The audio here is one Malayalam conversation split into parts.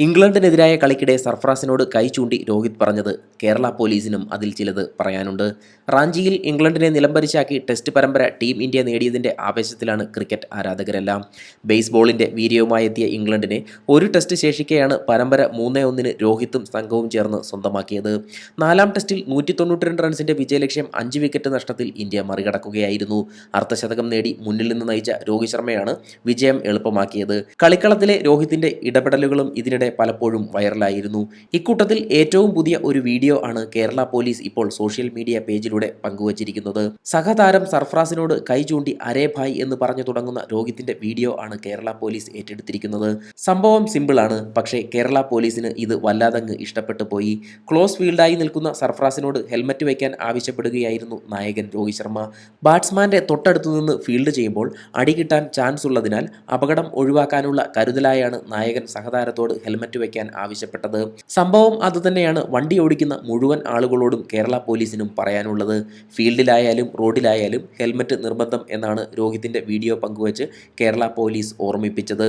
ഇംഗ്ലണ്ടിനെതിരായ കളിക്കിടെ സർഫറാസിനോട് കൈ ചൂണ്ടി രോഹിത് പറഞ്ഞത് കേരള പോലീസിനും അതിൽ ചിലത് പറയാനുണ്ട്. റാഞ്ചിയിൽ ഇംഗ്ലണ്ടിനെ നിലംപരിശാക്കി ടെസ്റ്റ് പരമ്പര ടീം ഇന്ത്യ നേടിയതിൻ്റെ ആവേശത്തിലാണ് ക്രിക്കറ്റ് ആരാധകരെല്ലാം. ബേസ്ബോളിൻ്റെ വീര്യവുമായെത്തിയ ഇംഗ്ലണ്ടിനെ ഒരു ടെസ്റ്റ് ശേഷിക്കെയാണ് പരമ്പര 3-1 രോഹിത്തും സംഘവും ചേർന്ന് സ്വന്തമാക്കിയത്. 4-ാം ടെസ്റ്റിൽ 192 റൺസിൻ്റെ വിജയലക്ഷ്യം 5 വിക്കറ്റ് നഷ്ടത്തിൽ ഇന്ത്യ മറികടക്കുകയായിരുന്നു. അർദ്ധശതകം നേടി മുന്നിൽ നിന്ന് നയിച്ച രോഹിത് ശർമ്മയാണ് വിജയം എളുപ്പമാക്കിയത്. കളിക്കളത്തിലെ രോഹിത്തിൻ്റെ ഇടപെടലുകളും ഇതിനിടെ പലപ്പോഴും വൈറലായിരുന്നു. ഇക്കൂട്ടത്തിൽ ഏറ്റവും പുതിയ ഒരു വീഡിയോ ആണ് കേരള പോലീസ് ഇപ്പോൾ സോഷ്യൽ മീഡിയ പേജിലൂടെ പങ്കുവച്ചിരിക്കുന്നത്. സഹതാരം സർഫറാസിനോട് കൈ ചൂണ്ടി അരേ ഭായ് എന്ന് പറഞ്ഞു തുടങ്ങുന്ന രോഹിത്തിന്റെ വീഡിയോ ആണ് കേരള പോലീസ് ഏറ്റെടുത്തിരിക്കുന്നത്. സംഭവം സിമ്പിളാണ്, പക്ഷേ കേരള പോലീസിന് ഇത് വല്ലാതങ്ങ് ഇഷ്ടപ്പെട്ടു പോയി. ക്ലോസ് ഫീൽഡായി നിൽക്കുന്ന സർഫറാസിനോട് ഹെൽമറ്റ് വയ്ക്കാൻ ആവശ്യപ്പെടുകയായിരുന്നു നായകൻ രോഹിത് ശർമ്മ. ബാറ്റ്സ്മാന്റെ തൊട്ടടുത്തു നിന്ന് ഫീൽഡ് ചെയ്യുമ്പോൾ അടി കിട്ടാൻ ചാൻസ് ഉള്ളതിനാൽ അപകടം ഒഴിവാക്കാനുള്ള കരുതലായാണ് നായകൻ സഹതാരത്തോട് ഹെൽമറ്റ് വയ്ക്കാൻ ആവശ്യപ്പെട്ടത്. സംഭവം അതുതന്നെയാണ് വണ്ടി ഓടിക്കുന്ന മുഴുവൻ ആളുകളോടും കേരള പോലീസിനും പറയാനുള്ളത്. ഫീൽഡിലായാലും റോഡിലായാലും ഹെൽമറ്റ് നിർബന്ധം എന്നാണ് രോഹിത്തിന്റെ വീഡിയോ പങ്കുവച്ച് കേരള പോലീസ് ഓർമ്മിപ്പിച്ചത്.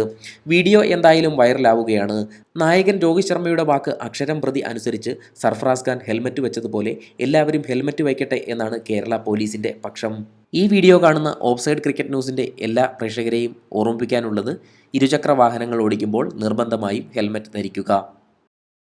വീഡിയോ എന്തായാലും വൈറലാവുകയാണ്. നായകൻ രോഹിത് ശർമ്മയുടെ വാക്ക് അക്ഷരം പ്രതി അനുസരിച്ച് സർഫറാസ് ഖാൻ ഹെൽമറ്റ് വെച്ചതുപോലെ എല്ലാവരും ഹെൽമറ്റ് വയ്ക്കട്ടെ എന്നാണ് കേരള പോലീസിന്റെ പക്ഷം. ഈ വീഡിയോ കാണുന്ന ഓഫ്സൈഡ് ക്രിക്കറ്റ് ന്യൂസിൻ്റെ എല്ലാ പ്രേക്ഷകരെയും ഓർമ്മിപ്പിക്കാനുള്ളത്, ഇരുചക്ര വാഹനങ്ങൾ ഓടിക്കുമ്പോൾ നിർബന്ധമായും ഹെൽമറ്റ് ധരിക്കുക.